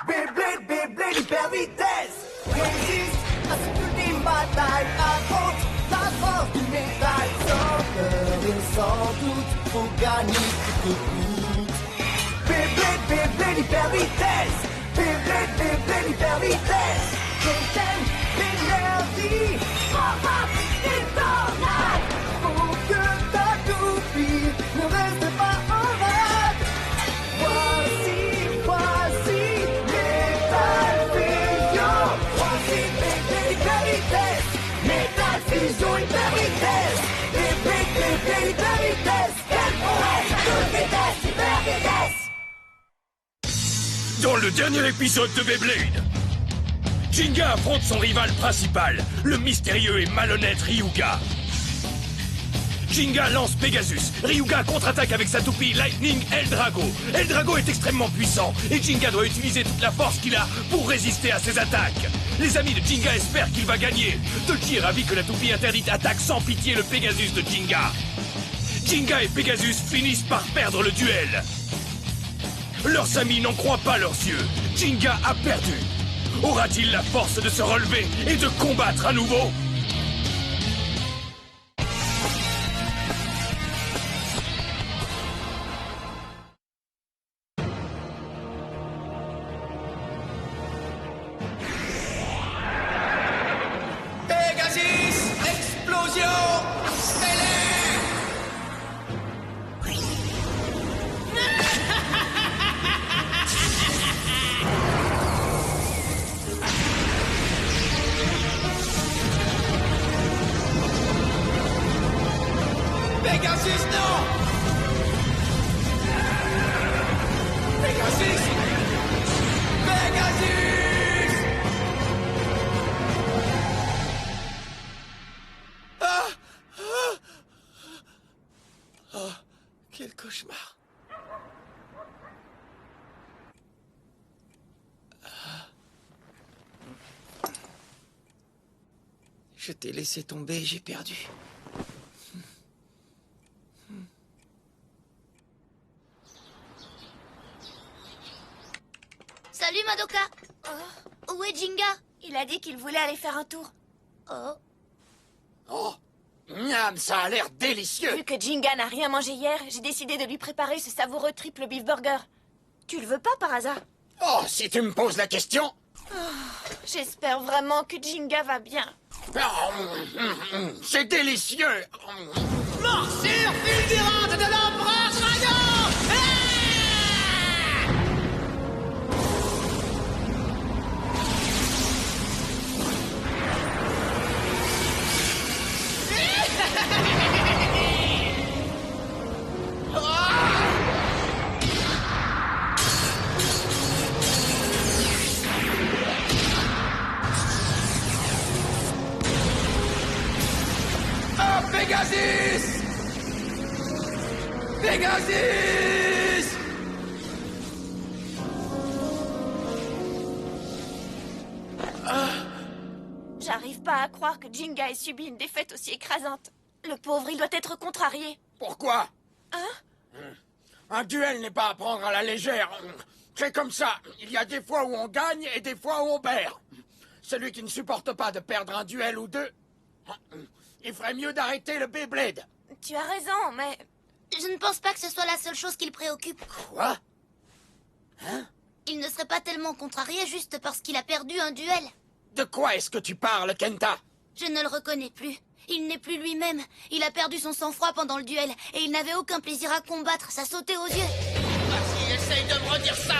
Beyblade, Beyblade, hyper vitesse. Résiste à cette ultime bataille. Affronte la force du métal. Sans peur et sans doute, faut gagner coûte que coûte. Beyblade, Beyblade, hyper vitesse. Beyblade, Beyblade, hyper vitesse. Containe l'énergie. Frappe et tornade. Faut que ta toupie ne reste pas en rade. Voici Metal Fusion. Voici Beyblade, hyper vitesse. Metal Fusion, hyper vitesse. Beyblade, Beyblade, hyper vitesse. Quelle prouesse, toute vitesse, hyper vitesse. Dans le dernier épisode de Beyblade, Jinga affronte son rival principal, le mystérieux et malhonnête Ryuga. Jinga lance Pegasus. Ryuga contre-attaque avec sa toupie Lightning Eldrago. Eldrago est extrêmement puissant et Jinga doit utiliser toute la force qu'il a pour résister à ses attaques. Les amis de Jinga espèrent qu'il va gagner. Dolki est ravi que la toupie interdite attaque sans pitié le Pegasus de Jinga. Jinga et Pegasus finissent par perdre le duel. Leurs amis n'en croient pas leurs yeux. Jinga a perdu. Aura-t-il la force de se relever et de combattre à nouveau? Pegasus, explosion, mêlée. Pegasus, non! Pegasus! Pegasus! Ah! Ah! Oh, quel cauchemar! Je t'ai laissé tomber, j'ai perdu. Salut Madoka. Où est Jinga? Il a dit qu'il voulait aller faire un tour. Oh. Oh! Miam, ça a l'air délicieux! Vu que Jinga n'a rien mangé hier, j'ai décidé de lui préparer ce savoureux triple beef burger. Tu le veux pas par hasard? Oh, si tu me poses la question! J'espère vraiment que Jinga va bien. C'est délicieux! Morsure fulgurante de l'empereur dragon! Oh, Pegasus! Pegasus! J'arrive pas à croire que Jinga ait subi une défaite aussi écrasante. Le pauvre, il doit être contrarié. Pourquoi? Hein? Un duel n'est pas à prendre à la légère. C'est comme ça. Il y a des fois où on gagne et des fois où on perd. Celui qui ne supporte pas de perdre un duel ou deux, il ferait mieux d'arrêter le Beyblade. Tu as raison, mais... Je ne pense pas que ce soit la seule chose qui le préoccupe. Quoi? Il ne serait pas tellement contrarié juste parce qu'il a perdu un duel. De quoi est-ce que tu parles, Kenta? Je ne le reconnais plus. Il n'est plus lui-même. Il a perdu son sang-froid pendant le duel et il n'avait aucun plaisir à combattre. Ça sautait aux yeux. Vas-y, essaye de me redire ça!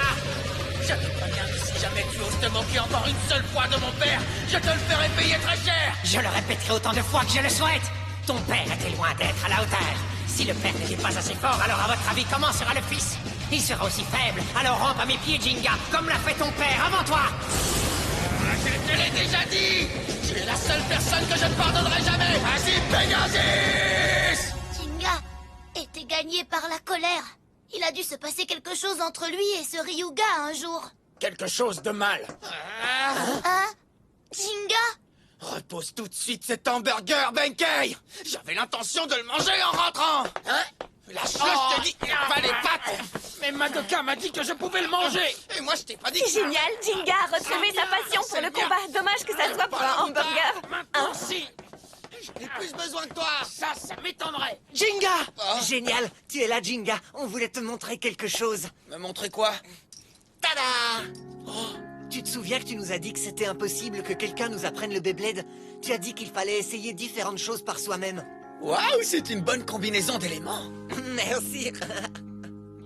Je te préviens que si jamais tu oses te moquer encore une seule fois de mon père, je te le ferai payer très cher! Je le répéterai autant de fois que je le souhaite. Ton père était loin d'être à la hauteur. Si le père n'était pas assez fort, alors à votre avis, comment sera le fils? Il sera aussi faible, alors rampe à mes pieds, Jinga, comme l'a fait ton père avant toi. Je te l'ai déjà dit! Tu es la seule personne que je ne pardonnerai jamais! Vas-y, Pegasus! Jinga était gagné par la colère. Il a dû se passer quelque chose entre lui et ce Ryuga un jour. Quelque chose de mal. Hein? Jinga? Repose tout de suite cet hamburger, Benkei! J'avais l'intention de le manger en rentrant! Hein? Lâche-le, je te dis. Pas les pattes. Mais Madoka m'a dit que je pouvais le manger. Et moi, je t'ai pas dit que C'est génial, Jinga a retrouvé sa passion pour le combat. Dommage que ça soit pour un hamburger. Maintenant, si. J'ai plus besoin que toi. Ça m'étonnerait. Jinga! Génial! Tu es là, Jinga. On voulait te montrer quelque chose. Me montrer quoi? Tada! Tu te souviens que tu nous as dit que c'était impossible que quelqu'un nous apprenne le Beyblade? Tu as dit qu'il fallait essayer différentes choses par soi-même. Waouh, c'est une bonne combinaison d'éléments. Merci.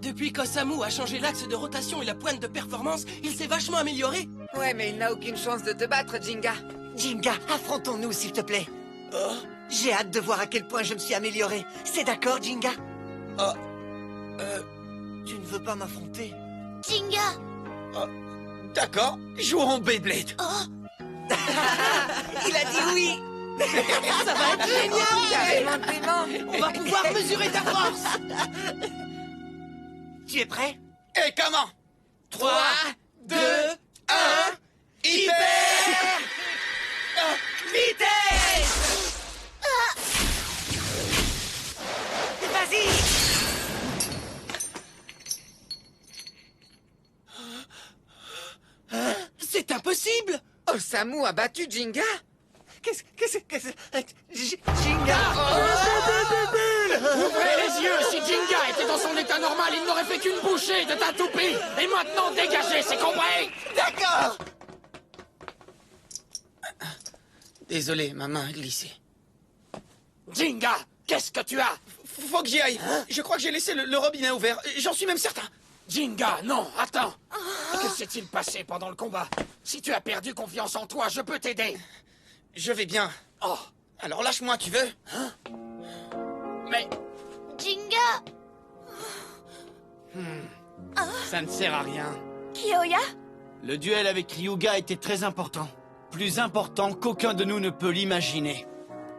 Depuis qu'Osamu a changé l'axe de rotation et la pointe de performance, il s'est vachement amélioré. Ouais, mais il n'a aucune chance de te battre, Jinga. Jinga, affrontons-nous, s'il te plaît. J'ai hâte de voir à quel point je me suis amélioré. C'est d'accord, Jinga? Tu ne veux pas m'affronter? Jinga! D'accord, jouons Beyblade. Il a dit oui! Ça va être génial! Carrément dément. On va pouvoir mesurer ta force! Tu es prêt? Et comment? 3, 2, 1... Hyper! Vitesse! Vas-y! C'est impossible! Osamu a battu Jinga? Jinga! Ouvrez les yeux. Si Jinga était dans son état normal, il n'aurait fait qu'une bouchée de ta toupie. Et maintenant, dégagez, c'est compris? D'accord! Désolé, ma main a glissé. Jinga, qu'est-ce que tu as? Faut que j'y aille. Je crois que j'ai laissé le robinet ouvert. J'en suis même certain. Jinga, non, attends. Que s'est-il passé pendant le combat? Si tu as perdu confiance en toi, je peux t'aider. Je vais bien. Oh, Alors lâche-moi, tu veux? mais Jinga! Ça ne sert à rien. Kiyoya? Le duel avec Ryuga était très important. Plus important qu'aucun de nous ne peut l'imaginer.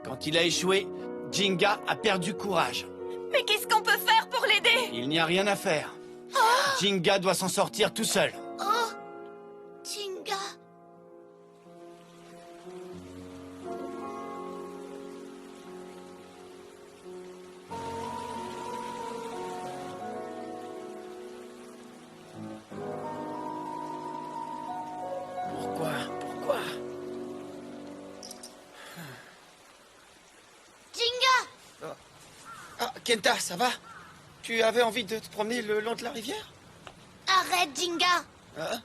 Quand il a échoué, Jinga a perdu courage. Mais qu'est-ce qu'on peut faire pour l'aider? Il n'y a rien à faire. Jinga doit s'en sortir tout seul. Oh! Jinga! Pourquoi? Jinga! Ah, Kenta, ça va? Tu avais envie de te promener le long de la rivière? Arrête, Jinga! Hein?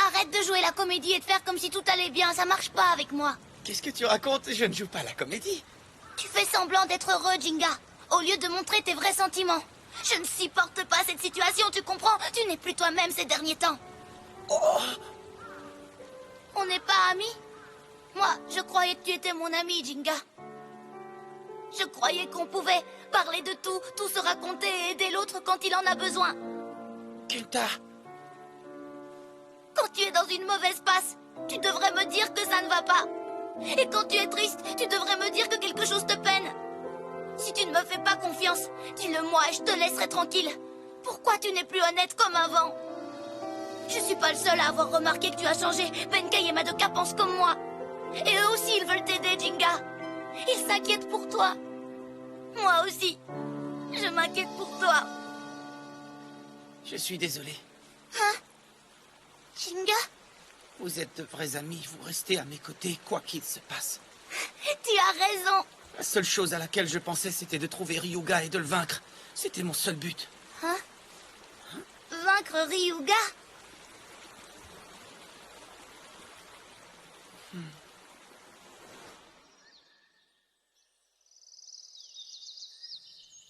Arrête de jouer la comédie et de faire comme si tout allait bien, ça marche pas avec moi. Qu'est-ce que tu racontes? Je ne joue pas la comédie. Tu fais semblant d'être heureux, Jinga, au lieu de montrer tes vrais sentiments. Je ne supporte pas cette situation, tu comprends? Tu n'es plus toi-même ces derniers temps. On n'est pas amis? Moi, je croyais que tu étais mon ami, Jinga. Je croyais qu'on pouvait parler de tout se raconter et aider l'autre quand il en a besoin. Kenta, Quand tu es dans une mauvaise passe, tu devrais me dire que ça ne va pas. Et quand tu es triste, tu devrais me dire que quelque chose te peine. Si tu ne me fais pas confiance, dis-le-moi et je te laisserai tranquille. Pourquoi tu n'es plus honnête comme avant? Je suis pas le seul à avoir remarqué que tu as changé. Benkei et Madoka pensent comme moi. Et eux aussi, ils veulent t'aider, Jinga. Ils s'inquiètent pour toi. Moi aussi. Je m'inquiète pour toi. je suis désolé. Hein? Jinga? Vous êtes de vrais amis, vous restez à mes côtés, quoi qu'il se passe. Tu as raison. La seule chose à laquelle je pensais, c'était de trouver Ryuga et de le vaincre. C'était mon seul but. Hein? Vaincre Ryuga?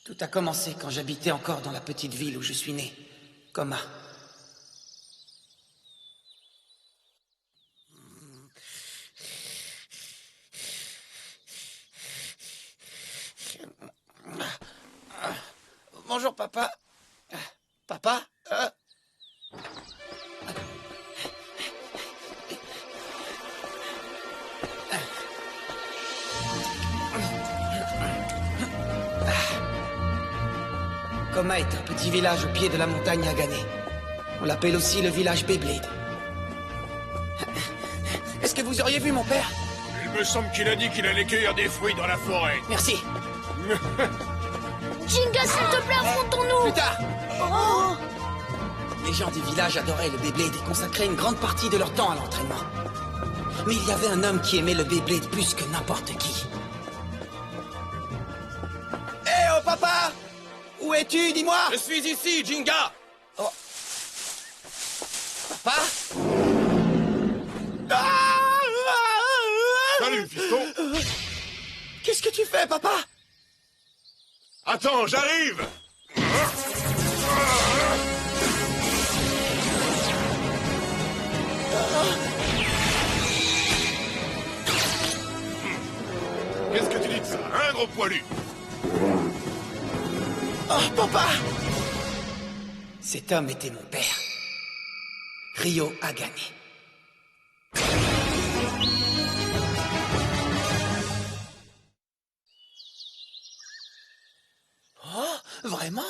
Tout a commencé quand j'habitais encore dans la petite ville où je suis né, Koma. Bonjour, papa. Papa? Koma est un petit village au pied de la montagne à Agane. On l'appelle aussi le village Beyblade. Est-ce que vous auriez vu mon père? Il me semble qu'il a dit qu'il allait cueillir des fruits dans la forêt. Merci. Jinga, s'il te plaît, affrontons-nous. Plus tard. Oh. Les gens du village adoraient le Beyblade et consacraient une grande partie de leur temps à l'entraînement. Mais il y avait un homme qui aimait le Beyblade plus que n'importe qui. Hé, oh papa! Où es-tu, dis-moi? Je suis ici, Jinga. Papa? Salut, fiston. Qu'est-ce que tu fais, papa? Attends, j'arrive. Qu'est-ce que tu dis de ça, hein, gros poilu? Oh, papa! Cet homme était mon père. Ryo a gagné. Oh, vraiment?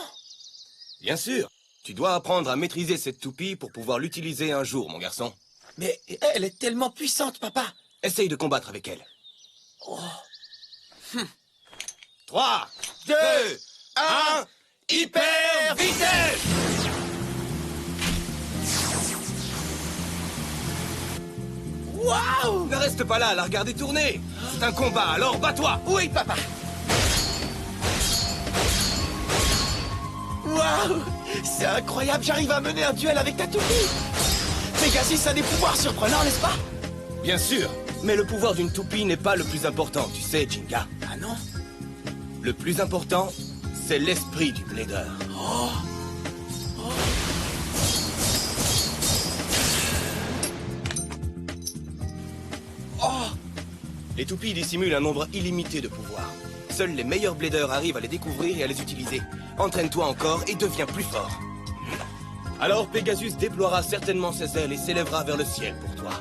Bien sûr. Tu dois apprendre à maîtriser cette toupie pour pouvoir l'utiliser un jour, mon garçon. Mais elle est tellement puissante, papa. Essaye de combattre avec elle. Oh. 3, 2, 1, hyper vitesse! Waouh! Ne reste pas là à la regarder tourner. C'est un combat, alors bats-toi. Oui, papa. Waouh! C'est incroyable, j'arrive à mener un duel avec ta toupie. Pegasus a des pouvoirs surprenants, n'est-ce pas? Bien sûr, mais le pouvoir d'une toupie n'est pas le plus important, tu sais, Jinga. Ah non? Le plus important, c'est l'esprit du blader. Oh. Les toupies dissimulent un nombre illimité de pouvoirs. Seuls les meilleurs bladers arrivent à les découvrir et à les utiliser. Entraîne-toi encore et deviens plus fort. Alors Pegasus déploiera certainement ses ailes et s'élèvera vers le ciel pour toi.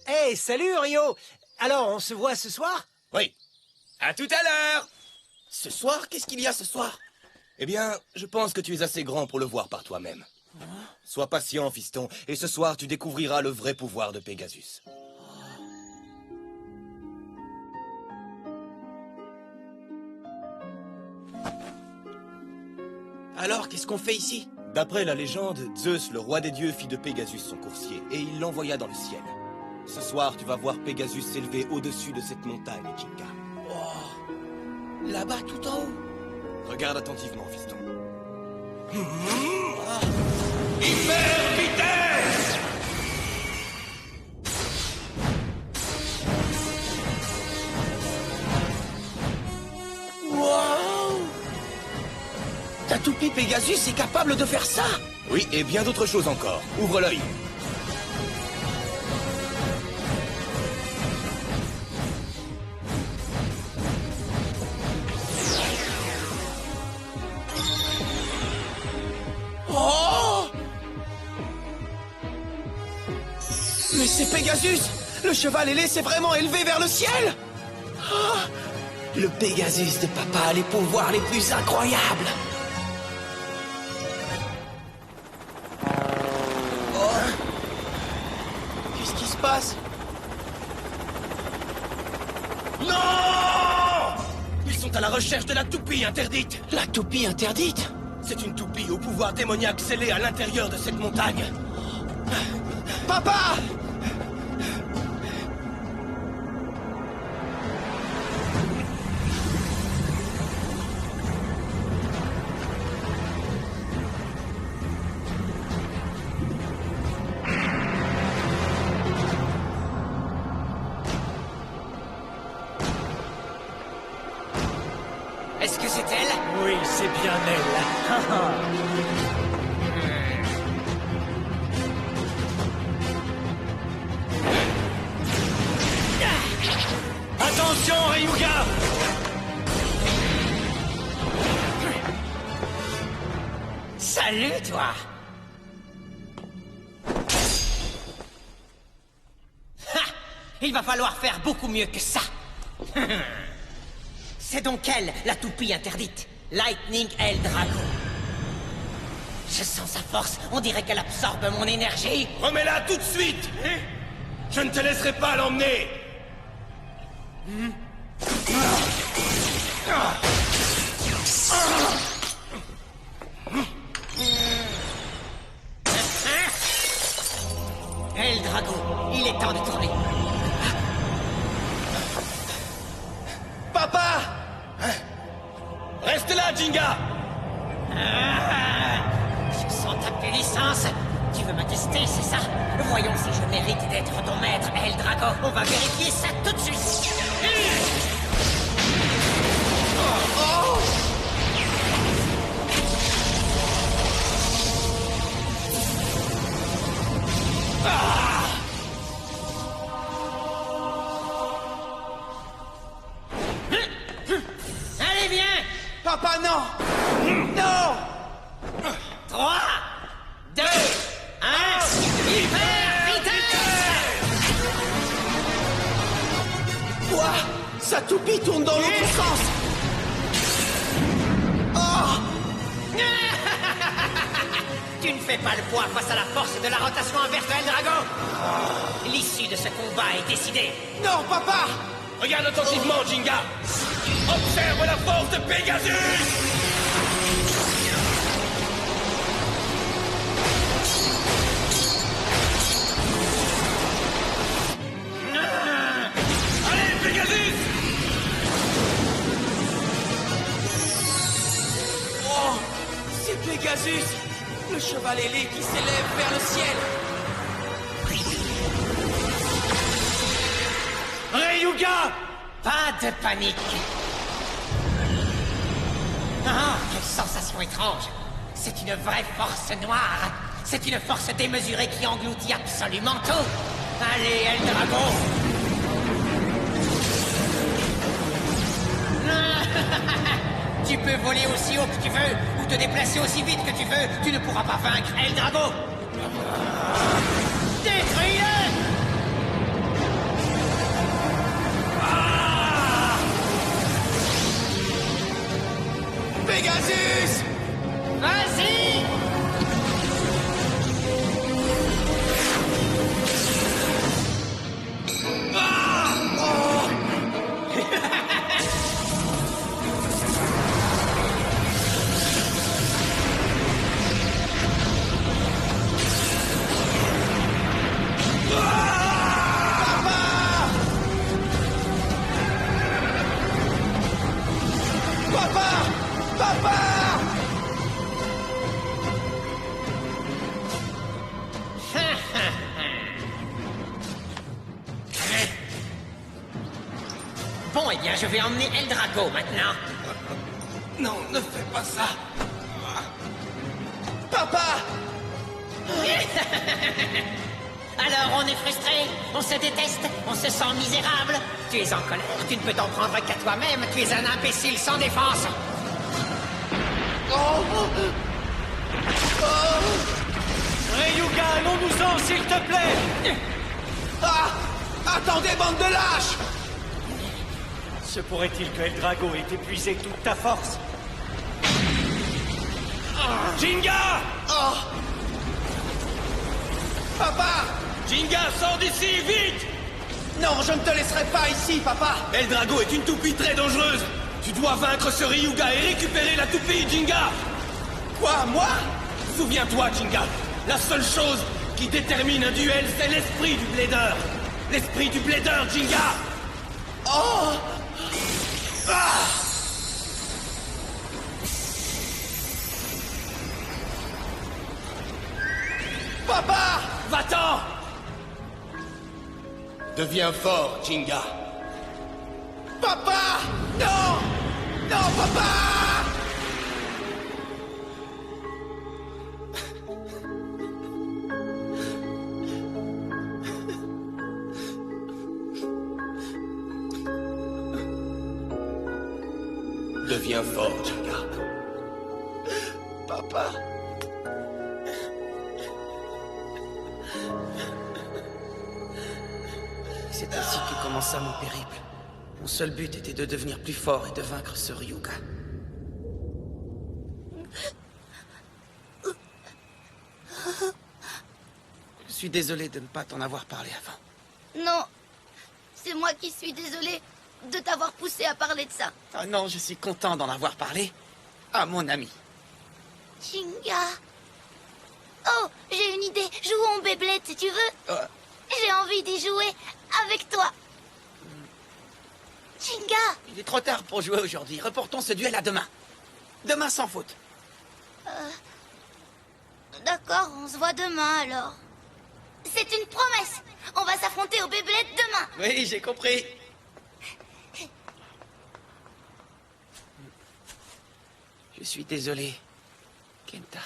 Hey, salut Rio! Alors, on se voit ce soir? Oui. À tout à l'heure! Ce soir? Qu'est-ce qu'il y a ce soir? Eh bien, je pense que tu es assez grand pour le voir par toi-même. Sois patient, fiston, et ce soir tu découvriras le vrai pouvoir de Pegasus. Alors, qu'est-ce qu'on fait ici? D'après la légende, Zeus, le roi des dieux, fit de Pegasus son coursier, et il l'envoya dans le ciel. Ce soir, tu vas voir Pegasus s'élever au-dessus de cette montagne, Jinga. Oh. Là-bas, tout en haut. Regarde attentivement, fiston. Hyper vitesse! Waouh! Ta toupie Pegasus est capable de faire ça? Oui, et bien d'autres choses encore. Ouvre l'œil. Oh! Mais c'est Pegasus! Le cheval ailé s'est vraiment élevé vers le ciel! Ah! Le Pegasus de papa a les pouvoirs les plus incroyables! Oh! Qu'est-ce qui se passe? Non! Ils sont à la recherche de la toupie interdite! La toupie interdite? C'est une toupie au pouvoir démoniaque scellé à l'intérieur de cette montagne. Papa! Est-ce que c'est elle? Oui, c'est bien elle. Attention, Ryuga! Salut, toi! Ha! Il va falloir faire beaucoup mieux que ça. C'est donc elle, la toupie interdite. Lightning Eldrago. Je sens sa force, on dirait qu'elle absorbe mon énergie. Remets-la tout de suite! Je ne te laisserai pas l'emmener! Eldrago, il est temps de tourner. Papa! Reste là, Jinga! Je sens ta puissance. Tu veux m'attester, c'est ça? Voyons si je mérite d'être ton maître, Eldrago. On va vérifier ça tout de suite. Allez, viens! Papa, non! Non! 3, 2, 1, hyper vitesse! Quoi? Sa toupie tourne dans l'autre sens! Oh! Tu ne fais pas le poids face à la force de la rotation inverse de Eldrago. L'issue de ce combat est décidée. Non, papa! Regarde attentivement, Jinga! Observe la force de Pegasus! Allez, Pegasus! Oh! C'est Pegasus! Le cheval ailé qui s'élève vers le ciel! Rayuga! Pas de panique. Ah, quelle sensation étrange. C'est une vraie force noire. C'est une force démesurée qui engloutit absolument tout. Allez, Eldrago! Tu peux voler aussi haut que tu veux, ou te déplacer aussi vite que tu veux. Tu ne pourras pas vaincre Eldrago. Détruis-le! Pegasus! Vas-y! Bon, eh bien, je vais emmener Eldrago maintenant. Non, ne fais pas ça! Papa! Alors, on est frustré, on se déteste, on se sent misérable. Tu es en colère, tu ne peux t'en prendre qu'à toi-même, tu es un imbécile sans défense. Oh! Rayuga, allons-nous-en, s'il te plaît! Ah! Attendez, bande de lâches! Se pourrait-il que Eldrago ait épuisé toute ta force? Jinga! Oh! Papa! Jinga, sors d'ici, vite! Non, je ne te laisserai pas ici, papa! Eldrago est une toupie très dangereuse! Tu dois vaincre ce Ryuga et récupérer la toupie, Jinga! Quoi, moi? Souviens-toi, Jinga, la seule chose qui détermine un duel, c'est l'esprit du Blader! L'esprit du Blader, Jinga! Oh! Ah! Papa! Va-t'en! Deviens fort, Jinga. Papa! Non! Non, papa! Deviens fort, Jinga. Papa! C'est ainsi que commença mon périple. Mon seul but était de devenir plus fort et de vaincre ce Ryuga. Je suis désolé de ne pas t'en avoir parlé avant. Non, c'est moi qui suis désolée. de t'avoir poussé à parler de ça. Ah non, je suis content d'en avoir parlé à mon ami. Jinga. Oh, j'ai une idée. Jouons Beyblade si tu veux. J'ai envie d'y jouer avec toi. Jinga. Il est trop tard pour jouer aujourd'hui. Reportons ce duel à demain. Demain sans faute. D'accord, on se voit demain alors. C'est une promesse. On va s'affronter au Beyblade demain. Oui, j'ai compris. Je suis désolé, Kenta.